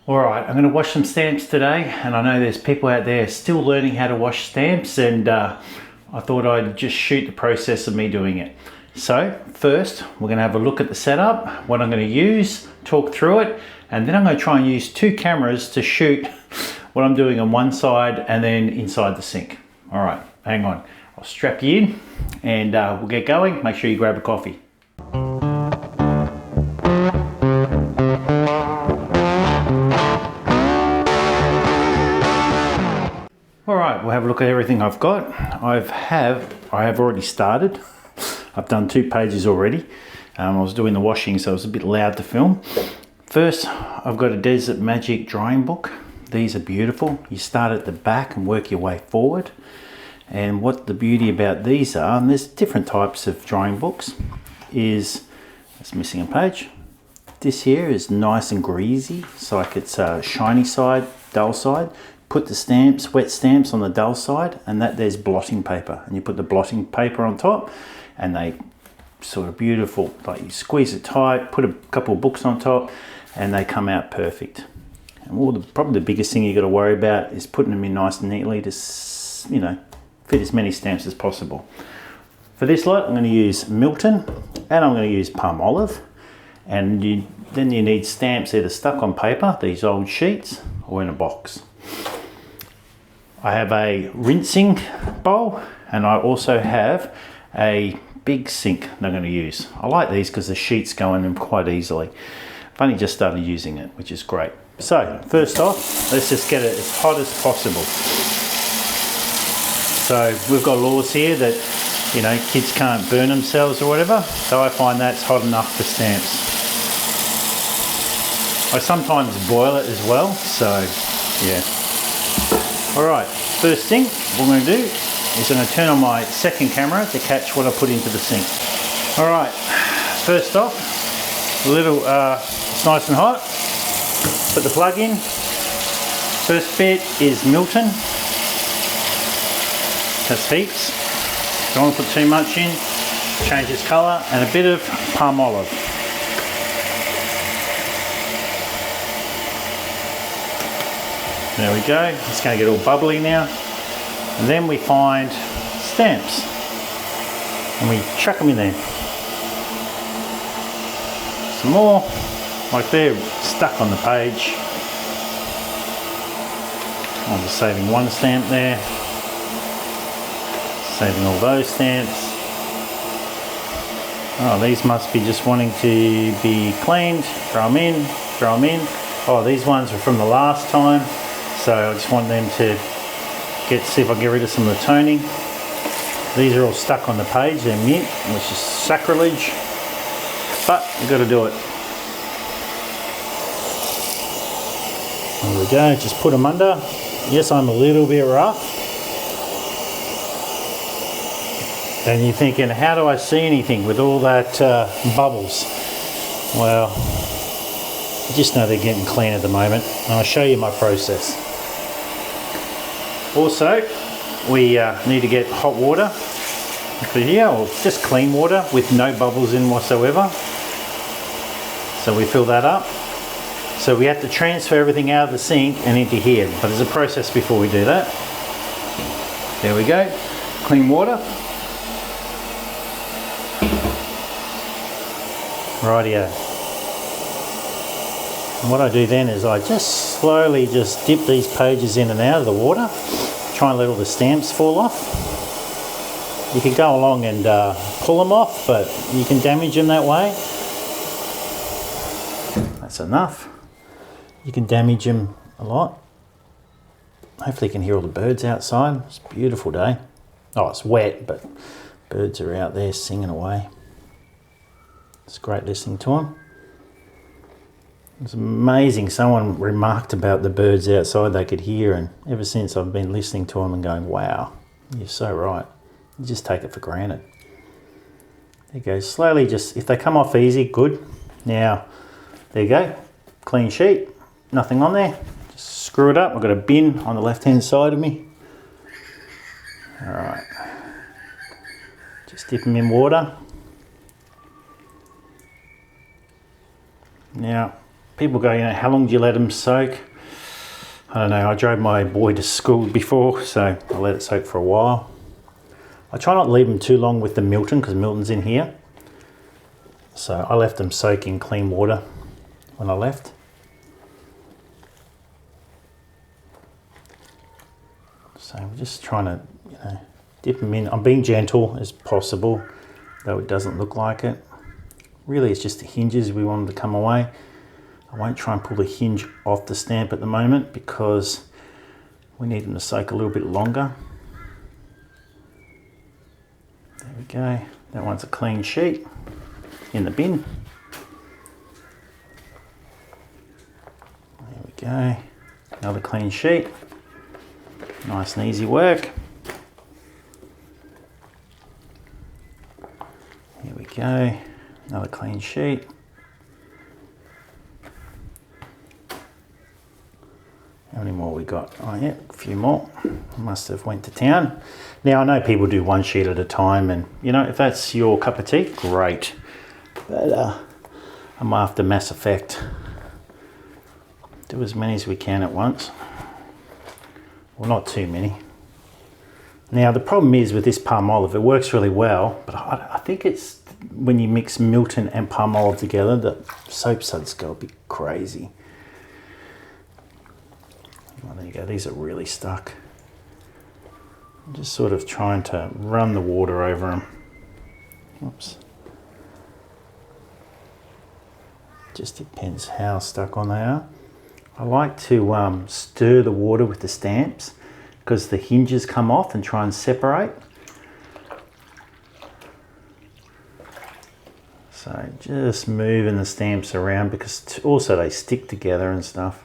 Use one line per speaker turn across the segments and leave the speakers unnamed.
Alright, I'm going to wash some stamps today, and I know there's people out there still learning how to wash stamps, and I thought I'd just shoot the process of me doing it. So first we're going to have a look at the setup, what I'm going to use, talk through it, and then I'm going to try and use two cameras to shoot what I'm doing on one side and then inside the sink. Alright, hang on, I'll strap you in and we'll get going. Make sure you grab a coffee. Alright, we'll have a look at everything I've got. I have already started. I've done 2 pages already. I was doing the washing, so it was a bit loud to film. First, I've got a Desert Magic drying book. These are beautiful. You start at the back and work your way forward. And what the beauty about these are, and there's different types of drying books, is, it's missing a page. This here is nice and greasy, so like it's shiny side, dull side. Put the stamps, wet stamps on the dull side, and that there's blotting paper, and you put the blotting paper on top, and they sort of beautiful, like you squeeze it tight, put a couple of books on top, and they come out perfect. And probably the biggest thing you got to worry about is putting them in nice and neatly to, you know, fit as many stamps as possible. For this lot, I'm going to use Milton, and I'm going to use Palm Olive, and then you need stamps either stuck on paper, these old sheets, or in a box. I have a rinsing bowl, and I also have a big sink that I'm going to use. I like these because the sheets go in them quite easily. I've only just started using it, which is great. So first off, let's just get it as hot as possible. So we've got laws here that, you know, kids can't burn themselves or whatever, so I find that's hot enough for stamps. I sometimes boil it as well, so yeah. Alright, first thing what I'm going to do is I'm going to turn on my second camera to catch what I put into the sink. Alright, first off, it's nice and hot. Put the plug in. First bit is Milton. That's heaps. Don't want to put too much in. Changes colour, and a bit of Palm Olive. There we go, it's going to get all bubbly now. And then we find stamps and we chuck them in there. Some more, like they're stuck on the page. I'm just saving one stamp there. Saving all those stamps. Oh, these must be just wanting to be cleaned. Throw them in, throw them in. Oh, these ones are from the last time. So I just want them to see if I can get rid of some of the toning. These are all stuck on the page, they're mint, which is sacrilege, but you've got to do it. There we go, just put them under. Yes, I'm a little bit rough. And you're thinking, how do I see anything with all that bubbles? Well, I just know they're getting clean at the moment, and I'll show you my process. Also, we need to get hot water for here, or just clean water with no bubbles in whatsoever. So we fill that up. So we have to transfer everything out of the sink and into here, but there's a process before we do that. There we go, clean water. Rightio. And what I do then is I just slowly just dip these pages in and out of the water, try and let all the stamps fall off. You can go along and pull them off, but you can damage them that way. That's enough. You can damage them a lot. Hopefully you can hear all the birds outside. It's a beautiful day. Oh, it's wet, but birds are out there singing away. It's great listening to them. It's amazing, someone remarked about the birds outside they could hear, and ever since I've been listening to them and going, wow, you're so right. You just take it for granted. There you go, slowly just, if they come off easy, good. Now, there you go, clean sheet, nothing on there. Just screw it up, I've got a bin on the left hand side of me. All right, just dip them in water. Now, People go, you know, how long do you let them soak? I don't know, I drove my boy to school before, so I let it soak for a while. I try not to leave them too long with the Milton, because Milton's in here. So I left them soak in clean water when I left. So we're just trying to, you know, dip them in. I'm being gentle as possible, though it doesn't look like it. Really, it's just the hinges we want them to come away. I won't try and pull the hinge off the stamp at the moment because we need them to soak a little bit longer. There we go. That one's a clean sheet in the bin. There we go. Another clean sheet. Nice and easy work. Here we go. Another clean sheet. How many more we got? Oh yeah, a few more. Must have went to town. Now I know people do one sheet at a time, and you know, if that's your cup of tea, great. But I'm after Mass Effect. Do as many as we can at once. Well, not too many. Now the problem is with this palm olive, it works really well, but I think it's when you mix Milton and palm olive together, the soap suds go a bit crazy. Well, there you go, these are really stuck. I'm just sort of trying to run the water over them. Whoops. Just depends how stuck on they are. I like to stir the water with the stamps because the hinges come off and try and separate. So just moving the stamps around because also they stick together and stuff.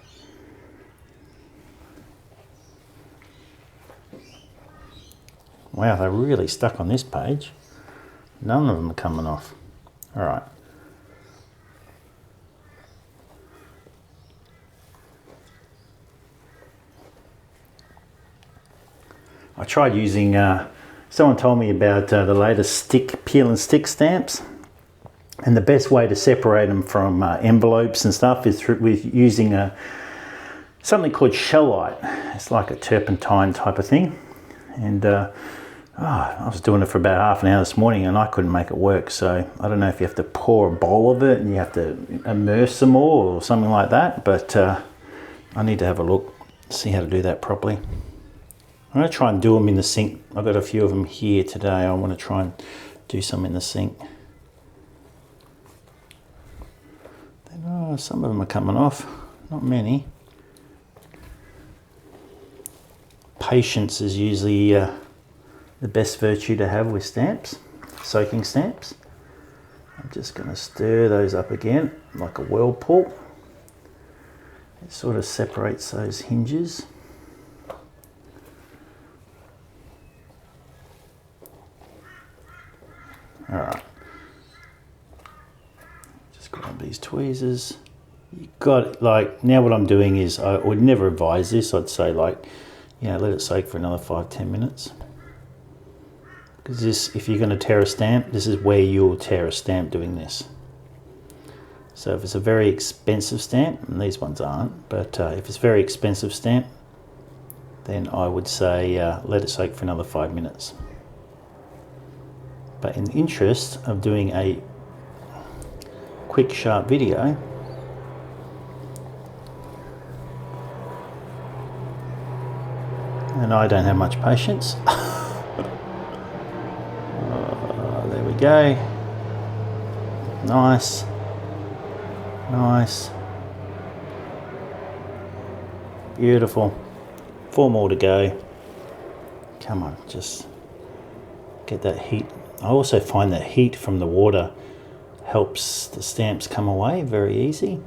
Wow, they're really stuck on this page. None of them are coming off. All right. I tried using, someone told me about the latest peel and stick stamps. And the best way to separate them from envelopes and stuff is with using something called shellite. It's like a turpentine type of thing. And I was doing it for about half an hour this morning and I couldn't make it work. So I don't know if you have to pour a bowl of it and you have to immerse some more or something like that. But I need to have a look, see how to do that properly. I'm going to try and do them in the sink. I've got a few of them here today. I want to try and do some in the sink. Oh, some of them are coming off, not many. Patience is usually the best virtue to have with stamps, soaking stamps. I'm just going to stir those up again like a whirlpool. It sort of separates those hinges. All right. Just grab these tweezers. You got, like, now what I'm doing is, I would never advise this. I'd say, like, you know, let it soak for another 5-10 minutes. Because this, if you're going to tear a stamp, this is where you'll tear a stamp doing this. So if it's a very expensive stamp, and these ones aren't, but if it's a very expensive stamp, then I would say let it soak for another 5 minutes. But in the interest of doing a quick, sharp video, and I don't have much patience. There we go. Nice. Nice. Beautiful. 4 more to go. Come on, just get that heat. I also find that heat from the water helps the stamps come away very easy.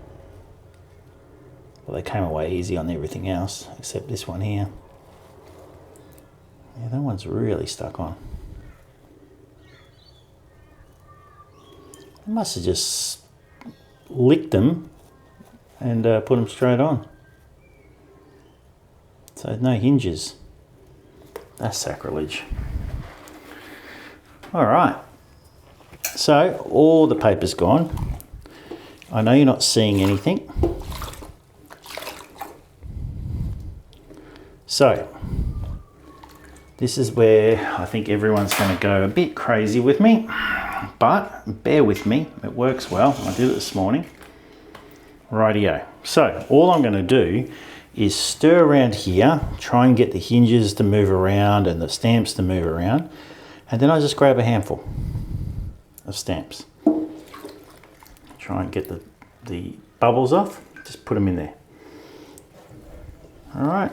Well, they came away easy on everything else except this one here. Yeah, that one's really stuck on. I must have just licked them and put them straight on. So no hinges. That's sacrilege. All right. So all the paper's gone. I know you're not seeing anything. So this is where I think everyone's going to go a bit crazy with me, but bear with me, it works well. I did it this morning. Rightio. So all I'm going to do is stir around here, try and get the hinges to move around and the stamps to move around, and then I just grab a handful of stamps. Try and get the bubbles off, just put them in there. All right.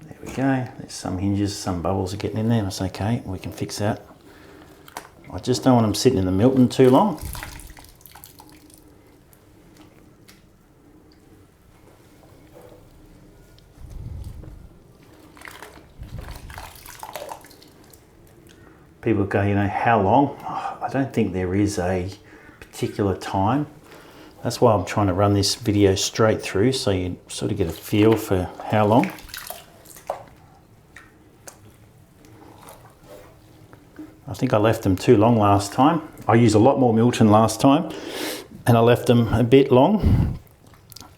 There we go. There's some hinges, some bubbles are getting in there. That's okay, we can fix that. I just don't want them sitting in the Milton too long. People go, you know, how long? Oh, I don't think there is a particular time. That's why I'm trying to run this video straight through so you sort of get a feel for how long. I think I left them too long last time. I used a lot more Milton last time and I left them a bit long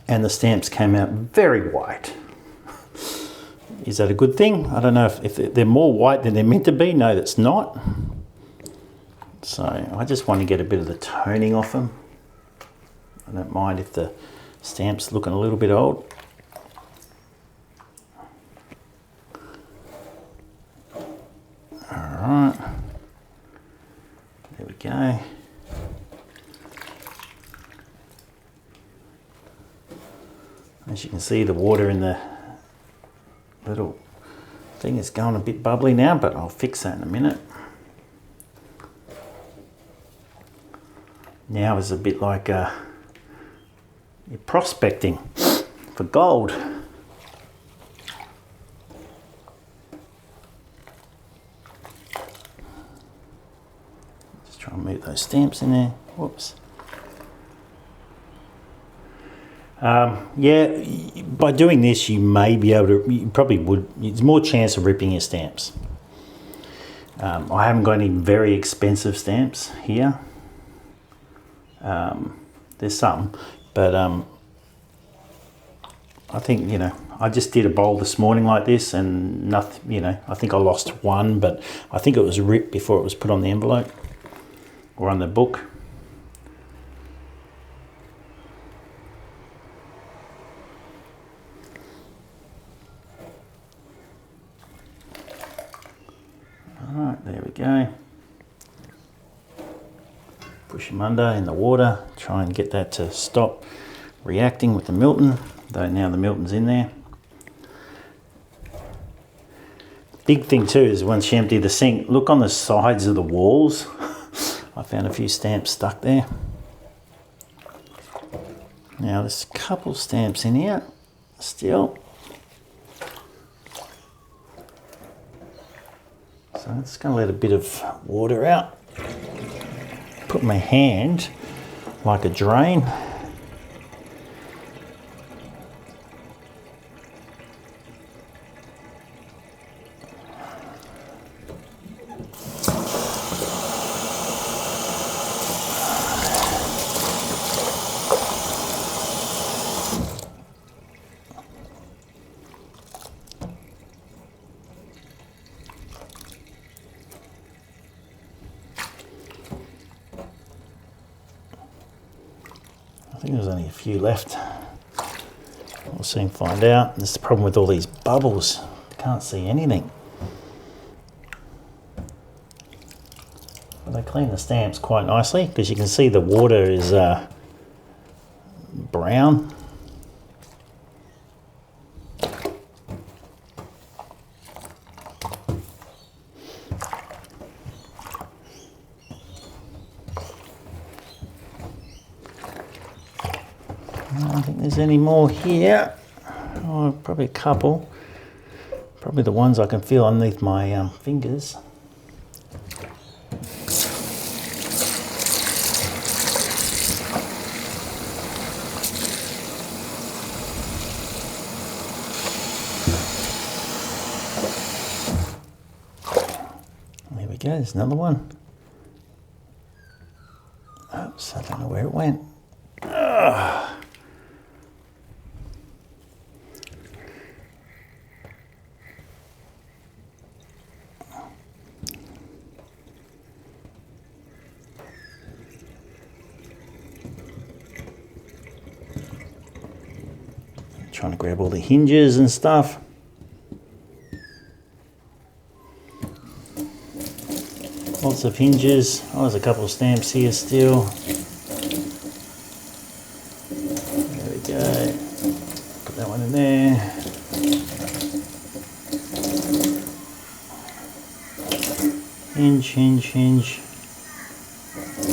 and the stamps came out very white. Is that a good thing? I don't know if they're more white than they're meant to be. No, that's not. So I just want to get a bit of the toning off them. I don't mind if the stamp's looking a little bit old. All right. There we go. As you can see, the water in the little thing is going a bit bubbly now, but I'll fix that in a minute. Now is a bit like you're prospecting for gold. Just try and move those stamps in there. Whoops. Yeah, by doing this you may be able to, you probably would, there's more chance of ripping your stamps. I haven't got any very expensive stamps here. There's some, but I think, you know, I just did a bowl this morning like this and nothing, you know, I think I lost one, but I think it was ripped before it was put on the envelope or on the book. Alright, there we go. Push them under in the water, try and get that to stop reacting with the Milton, though now the Milton's in there. Big thing too is once you empty the sink, look on the sides of the walls. I found a few stamps stuck there. Now there's a couple stamps in here still. So I'm just going to let a bit of water out. Put my hand like a drain. I think there's only a few left. We'll soon find out. That's the problem with all these bubbles. Can't see anything. But they clean the stamps quite nicely because you can see the water is brown. I don't think there's any more here. Oh, probably a couple. Probably the ones I can feel underneath my fingers. There we go, there's another one. Oops, I don't know where it went. Trying to grab all the hinges and stuff. Lots of hinges. Oh, there's a couple of stamps here still. There we go. Put that one in there. Hinge, hinge, hinge.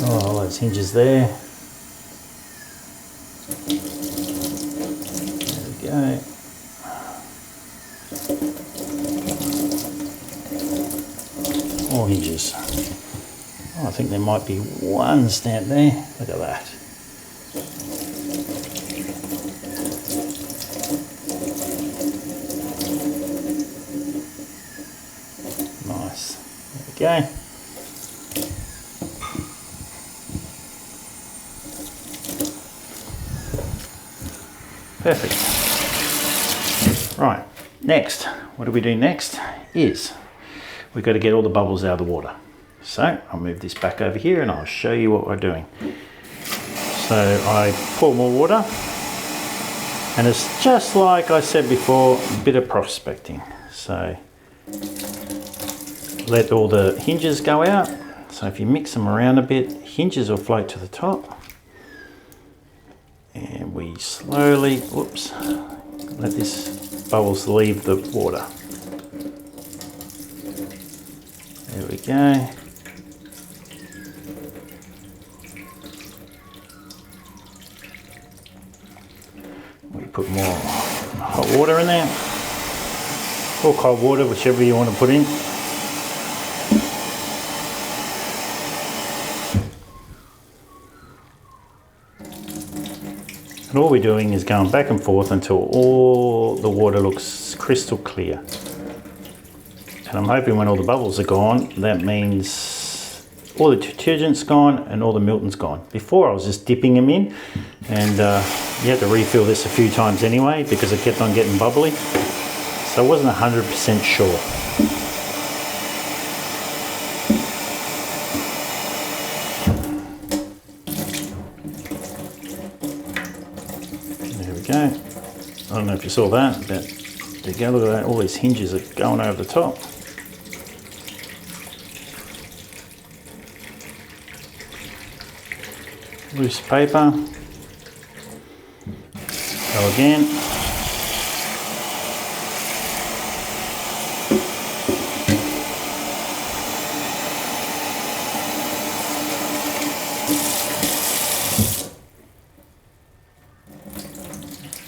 Oh, all those hinges there. There we go. More hinges. Oh, I think there might be one stamp there. Look at that. Nice. There we go. Perfect. Right, next, what do we do next is we've got to get all the bubbles out of the water. So I'll move this back over here and I'll show you what we're doing. So I pour more water, and it's just like I said before, a bit of prospecting. So let all the hinges go out. So if you mix them around a bit, hinges will float to the top. And we slowly, whoops, let this bubbles leave the water. There we go. We put more hot water in there, or cold water, whichever you want to put in. And all we're doing is going back and forth until all the water looks crystal clear. And I'm hoping when all the bubbles are gone, that means all the detergent's gone and all the Milton's gone. Before I was just dipping them in, and you had to refill this a few times anyway because it kept on getting bubbly. So I wasn't 100% sure. There we go. I don't know if you saw that, but there you go, look at that, all these hinges are going over the top. Loose paper. Go again.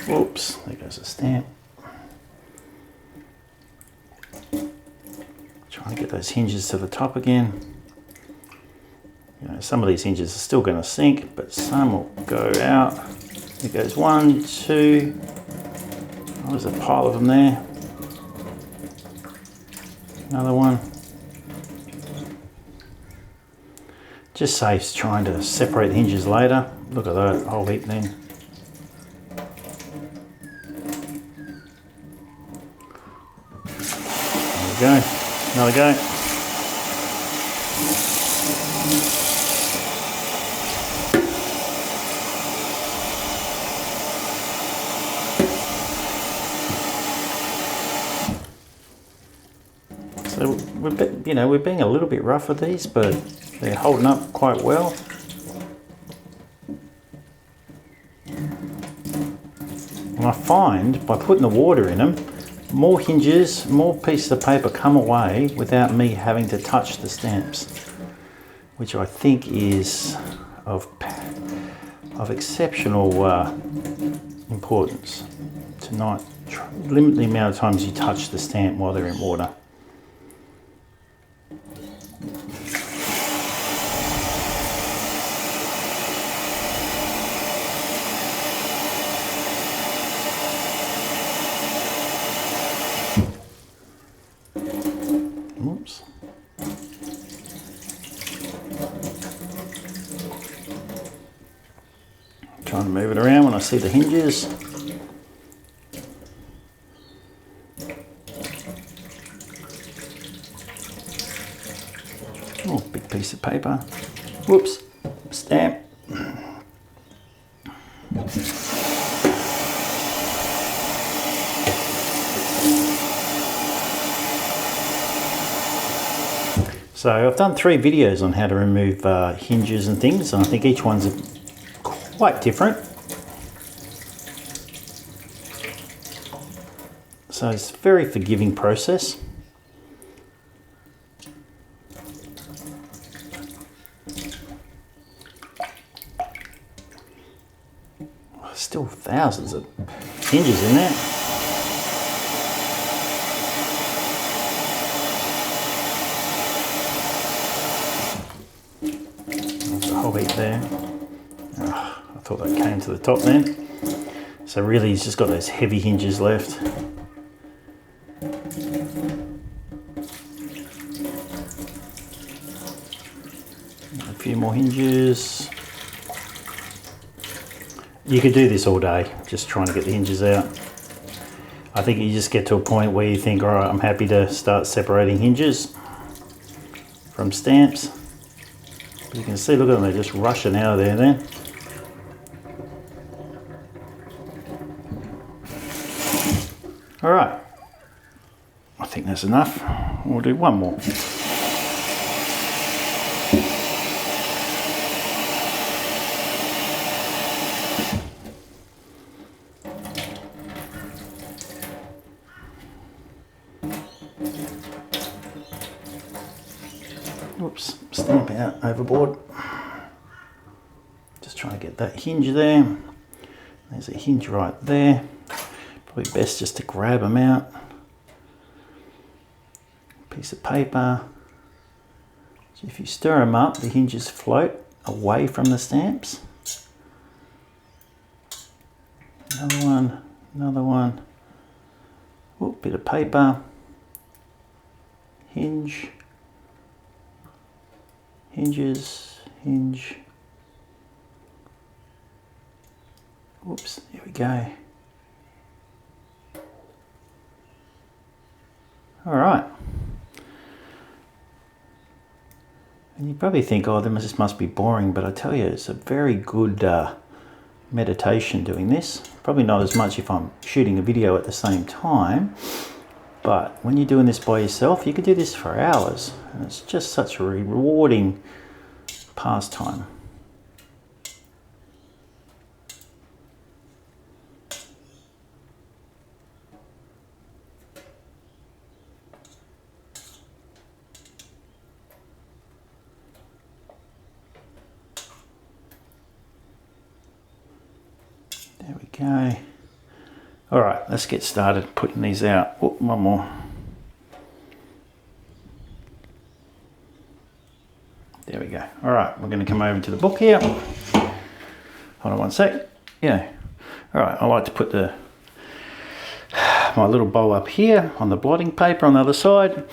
Whoops, there goes the stamp. Trying to get those hinges to the top again. You know, some of these hinges are still going to sink, but some will go out. There goes one, two. Oh, there's a pile of them there. Another one. Just saves trying to separate the hinges later. Look at that whole heap then. There we go. Another go. So we're being a little bit rough with these, but they're holding up quite well. And I find by putting the water in them, more hinges, more pieces of paper come away without me having to touch the stamps, which I think is of exceptional importance to not limit the amount of times you touch the stamp while they're in water. Oops. Trying to move it around when I see the hinges. Oh, big piece of paper. Whoops, stamp. So I've done 3 videos on how to remove hinges and things, and I think each one's quite different. So it's a very forgiving process. Still thousands of hinges in there. There. Oh, I thought that came to the top then. So really he's just got those heavy hinges left. A few more hinges. You could do this all day, just trying to get the hinges out. I think you just get to a point where you think, all right, I'm happy to start separating hinges from stamps. You can see, look at them, they're just rushing out of there then. All right, I think that's enough. We'll do one more. Whoops, stamp out overboard. Just trying to get that hinge there. There's a hinge right there. Probably best just to grab them out. Piece of paper. So if you stir them up, the hinges float away from the stamps. Another one, another one. Ooh, bit of paper. Hinge. Hinges, hinge. Whoops, there we go. All right. And you probably think, oh, this must be boring, but I tell you, it's a very good meditation doing this. Probably not as much if I'm shooting a video at the same time, but when you're doing this by yourself, you could do this for hours. And it's just such a rewarding pastime. There we go. All right, let's get started putting these out. Oh, one more. There we go. All right, we're going to come over to the book here. Hold on one sec. Yeah. All right, I like to put my little bow up here on the blotting paper on the other side.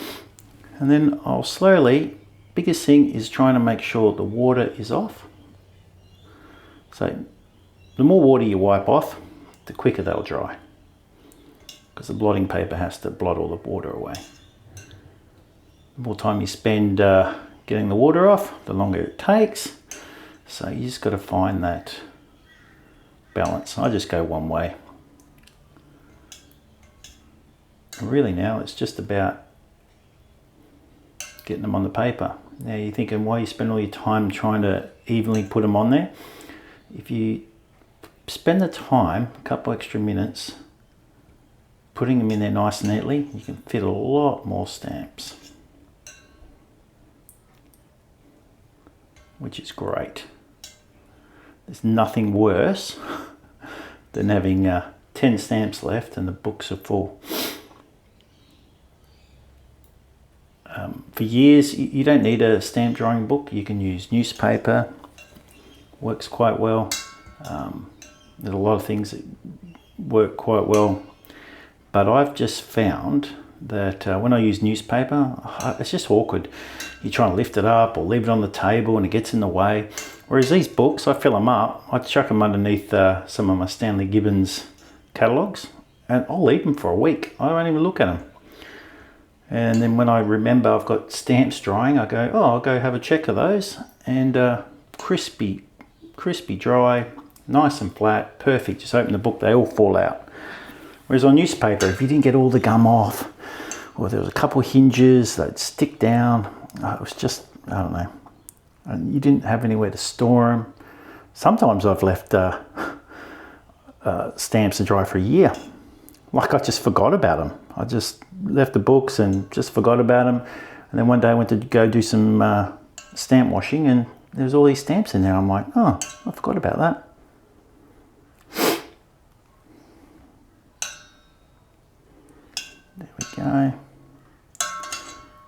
And then I'll slowly, biggest thing is trying to make sure the water is off. So the more water you wipe off, the quicker they'll dry. Because the blotting paper has to blot all the water away. The more time you spend getting the water off, the longer it takes. So you just got to find that balance. I just go one way. And really now it's just about getting them on the paper. Now you're thinking, why you spend all your time trying to evenly put them on there? If you spend the time, a couple extra minutes, putting them in there nice and neatly, you can fit a lot more stamps, which is great. There's nothing worse than having 10 stamps left and the books are full. For years, you don't need a stamp drawing book. You can use newspaper, works quite well. There's a lot of things that work quite well, but I've just found that when I use newspaper, it's just awkward. You try and lift it up or leave it on the table and it gets in the way. Whereas these books, I fill them up, I chuck them underneath some of my Stanley Gibbons catalogues, and I'll leave them for a week. I won't even look at them. And then when I remember I've got stamps drying, I go, oh, I'll go have a check of those. And crispy dry, nice and flat, perfect. Just open the book, they all fall out. Whereas on newspaper, if you didn't get all the gum off, or there was a couple of hinges they'd stick down, it was just, I don't know. And you didn't have anywhere to store them. Sometimes I've left stamps to dry for a year. Like I just forgot about them. I just left the books and just forgot about them. And then one day I went to go do some stamp washing, and there's all these stamps in there. I'm like, oh, I forgot about that. There we go.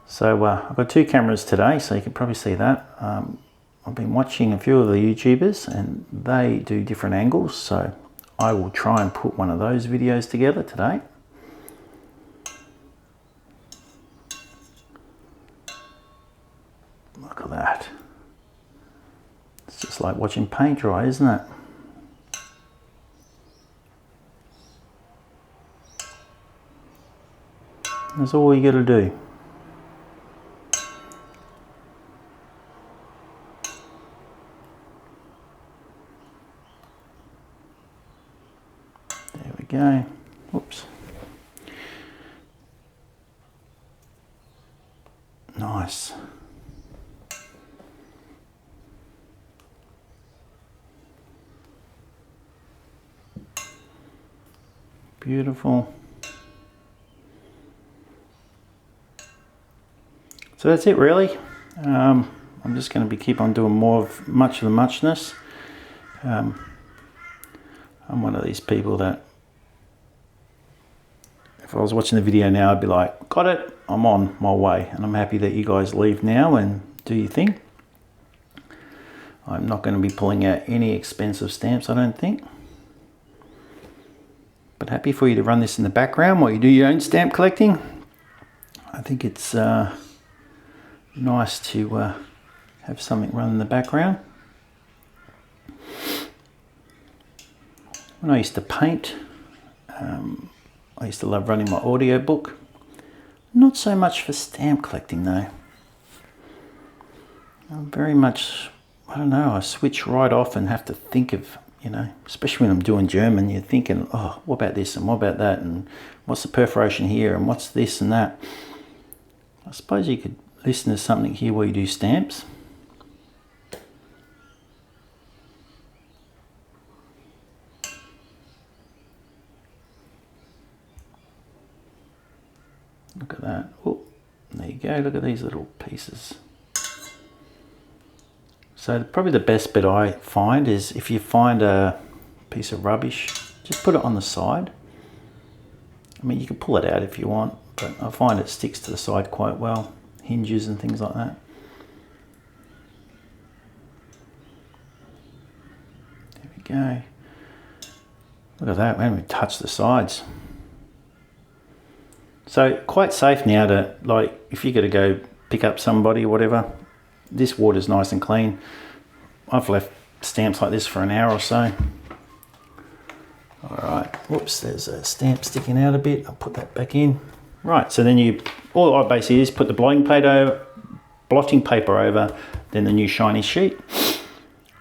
So I've got 2 cameras today, so you can probably see that. I've been watching a few of the YouTubers and they do different angles, so I will try and put one of those videos together today. Look at that. It's just like watching paint dry, isn't it? That's all you got to do. There we go. Whoops. Nice. Beautiful. So that's it really. I'm just going to keep on doing more of much of the muchness. I'm one of these people that if I was watching the video now, I'd be like, got it, I'm on my way. And I'm happy that you guys leave now and do your thing. I'm not going to be pulling out any expensive stamps, I don't think. But happy for you to run this in the background while you do your own stamp collecting. I think it's nice to have something run in the background. When I used to paint, I used to love running my audio book. Not so much for stamp collecting though. I'm very much, I don't know, I switch right off and have to think of, you know, especially when I'm doing German, you're thinking, oh, what about this and what about that, and what's the perforation here and what's this and that. I suppose you could listen to something here while you do stamps. Look at that. Oh, there you go. Look at these little pieces. So probably the best bit I find is if you find a piece of rubbish, just put it on the side. I mean, you can pull it out if you want, but I find it sticks to the side quite well. Hinges and things like that. There we go. Look at that, we haven't even touched the sides. So quite safe now to, like, if you're going to go pick up somebody or whatever, this water's nice and clean. I've left stamps like this for an hour or so. All right, whoops, there's a stamp sticking out a bit. I'll put that back in. Right, so then all I basically is put the blotting paper over, then the new shiny sheet.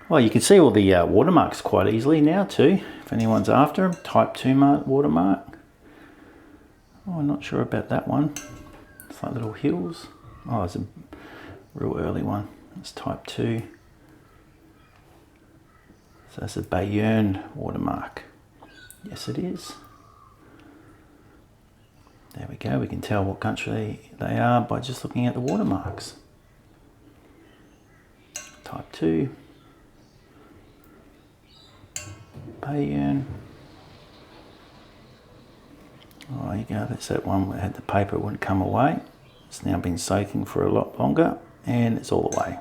Well, you can see all the watermarks quite easily now too, if anyone's after them. Type 2 watermark. Oh, I'm not sure about that one. It's like little hills. Oh, it's a real early one. It's type 2. So that's a Bayern watermark. Yes, it is. There we go. We can tell what country they are by just looking at the watermarks. Type 2. Bayern. Oh, there you go. That's that one that had the paper, it wouldn't come away. It's now been soaking for a lot longer and it's all away.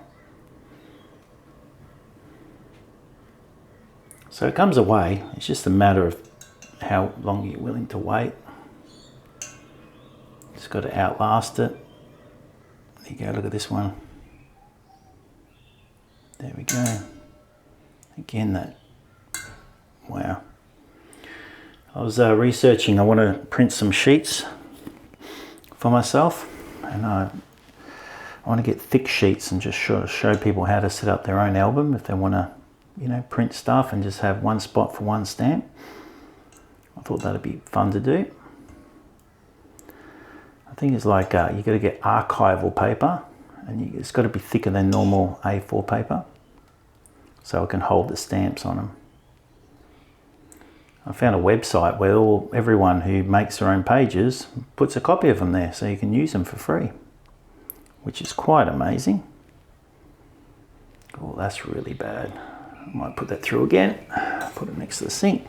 So it comes away. It's just a matter of how long you're willing to wait. Just got to outlast it. There you go. Look at this one. There we go. Again, that, wow. I was researching, I want to print some sheets for myself, and I want to get thick sheets and just show people how to set up their own album if they want to, you know, print stuff and just have one spot for one stamp. I thought that'd be fun to do. I think it's like you got to get archival paper, and it's got to be thicker than normal A4 paper, so it can hold the stamps on them. I found a website where everyone who makes their own pages puts a copy of them there, so you can use them for free, which is quite amazing. Oh, that's really bad. I might put that through again, put it next to the sink.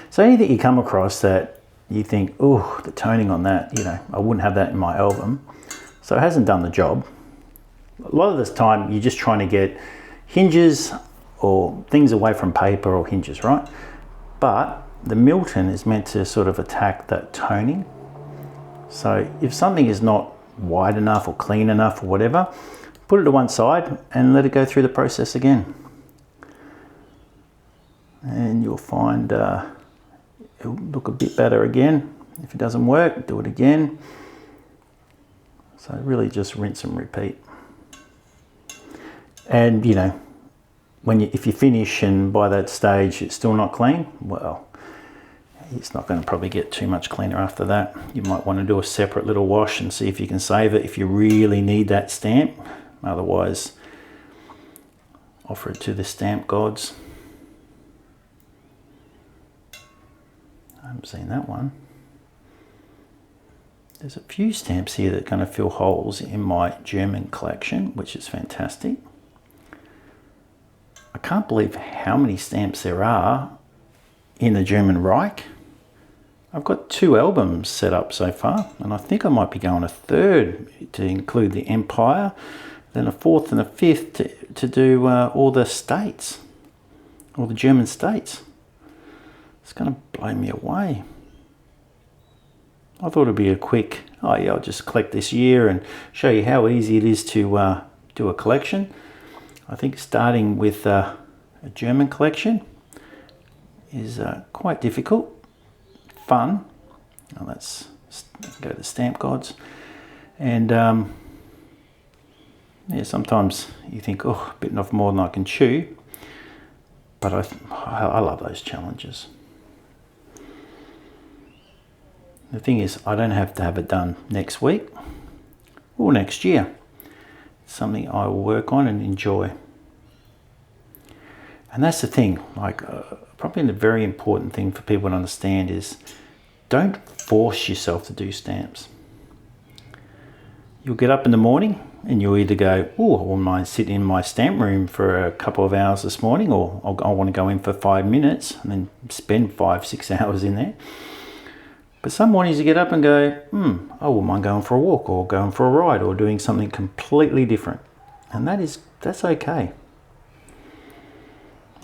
So anything you come across that you think, oh, the toning on that, you know, I wouldn't have that in my album, so it hasn't done the job. A lot of this time you're just trying to get hinges or things away from paper or hinges, right? But the Milton is meant to sort of attack that toning. So if something is not wide enough or clean enough or whatever, put it to one side and let it go through the process again. And you'll find it'll look a bit better again. If it doesn't work, do it again. So really just rinse and repeat. And you know, if you finish and by that stage it's still not clean, well, it's not going to probably get too much cleaner after that. You might want to do a separate little wash and see if you can save it if you really need that stamp. Otherwise, offer it to the stamp gods. I haven't seen that one. There's a few stamps here that are going to fill holes in my German collection, which is fantastic. I can't believe how many stamps there are in the German Reich. I've got 2 albums set up so far, and I think I might be going a 3rd to include the Empire, then a 4th and a 5th to do all the states, all the German states. It's going to blow me away. I thought it'd be a quick, oh yeah, I'll just collect this year and show you how easy it is to do a collection. I think starting with a German collection is quite difficult. Fun. Now let's go to the stamp gods. And yeah, sometimes you think, oh, bitten off more than I can chew. But I love those challenges. The thing is, I don't have to have it done next week or next year. It's something I will work on and enjoy. And that's the thing, like probably a very important thing for people to understand is don't force yourself to do stamps. You'll get up in the morning and you'll either go, oh, I wouldn't mind sitting in my stamp room for a couple of hours this morning, or I want to go in for 5 minutes and then spend 5-6 hours in there. But some mornings you get up and go, I wouldn't mind going for a walk or going for a ride or doing something completely different. And that's okay.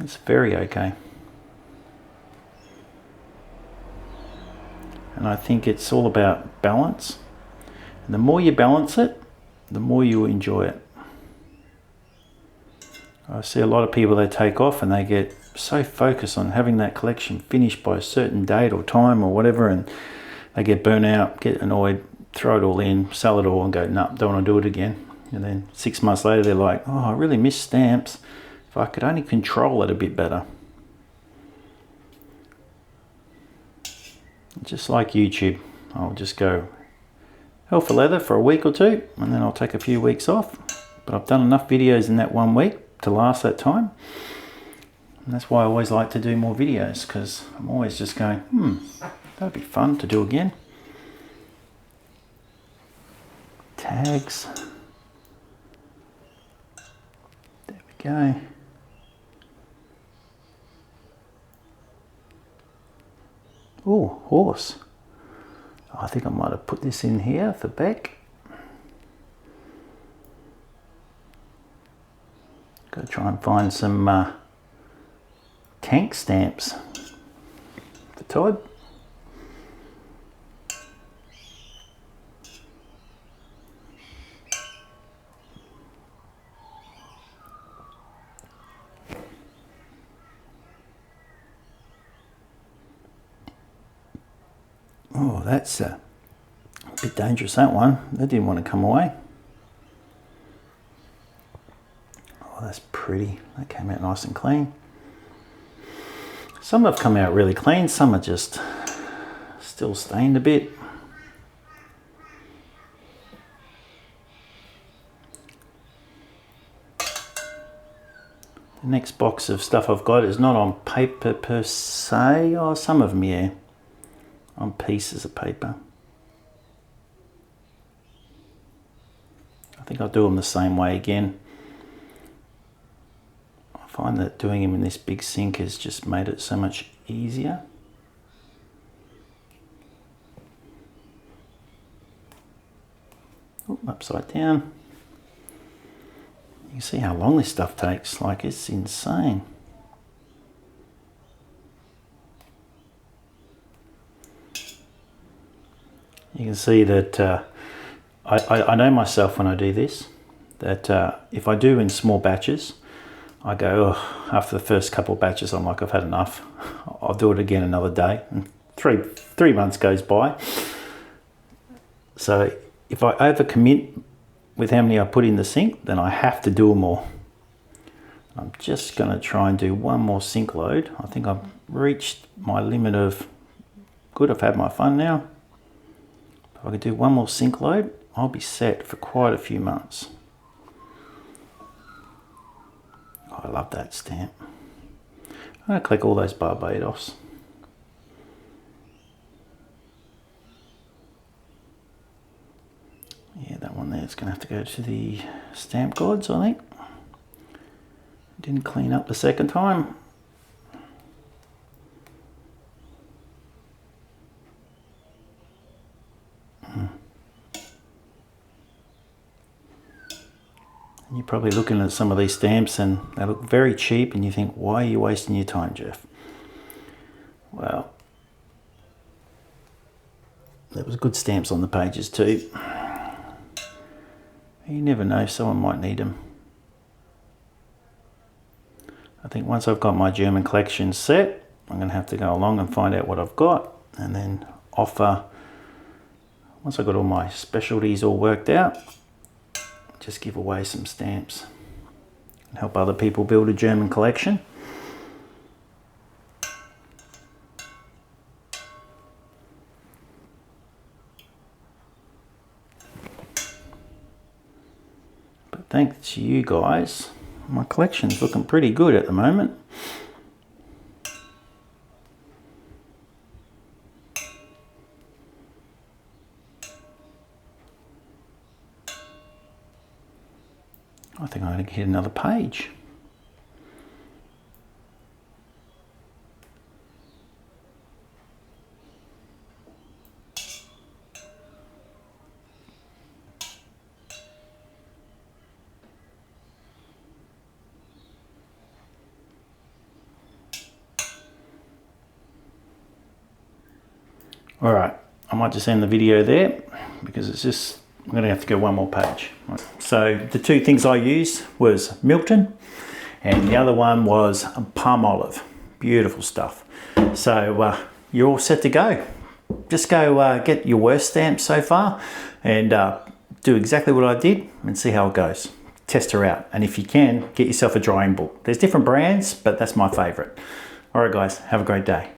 It's very okay. And I think it's all about balance. And the more you balance it, the more you enjoy it. I see a lot of people, they take off and they get so focused on having that collection finished by a certain date or time or whatever, and they get burnt out, get annoyed, throw it all in, sell it all and go, no, don't want to do it again. And then 6 months later they're like, oh, I really miss stamps. If I could only control it a bit better. Just like YouTube, I'll just go hell for leather for a week or 2 and then I'll take a few weeks off. But I've done enough videos in that 1 week to last that time. And that's why I always like to do more videos, because I'm always just going, that'd be fun to do again. Tags. There we go. Oh, horse. I think I might have put this in here for Beck. Got to try and find some tank stamps for Todd. Oh, that's a bit dangerous, that one. That didn't want to come away. Oh, that's pretty. That came out nice and clean. Some have come out really clean, some are just still stained a bit. The next box of stuff I've got is not on paper per se. Oh, some of them, yeah, on pieces of paper. I think I'll do them the same way again. I find that doing them in this big sink has just made it so much easier. Ooh, upside down. You can see how long this stuff takes, like it's insane. You can see that I know myself when I do this, that if I do in small batches, I go, oh, after the first couple of batches, I'm like, I've had enough. I'll do it again another day. And three months goes by. So if I overcommit with how many I put in the sink, then I have to do them all. I'm just going to try and do one more sink load. I think I've reached my limit of, good, I've had my fun now. If I could do one more sink load, I'll be set for quite a few months. Oh, I love that stamp. I'm going to collect all those Barbados. Yeah, that one there is going to have to go to the stamp gods, I think. Didn't clean up the second time. And you're probably looking at some of these stamps and they look very cheap and you think, why are you wasting your time, Jeff? Well, there was good stamps on the pages too. You never know, someone might need them. I think once I've got my German collection set, I'm going to have to go along and find out what I've got and then offer, once I've got all my specialties all worked out, just give away some stamps and help other people build a German collection. But thanks to you guys, my collection's looking pretty good at the moment. I think I'm going to hit another page. All right, I might just end the video there because it's just, I'm going to have to go one more page. So the two things I used was Milton and the other one was palm olive. Beautiful stuff. So you're all set to go. Just go get your worst stamp so far and do exactly what I did and see how it goes. Test her out. And if you can, get yourself a drawing book. There's different brands, but that's my favorite. All right, guys, have a great day.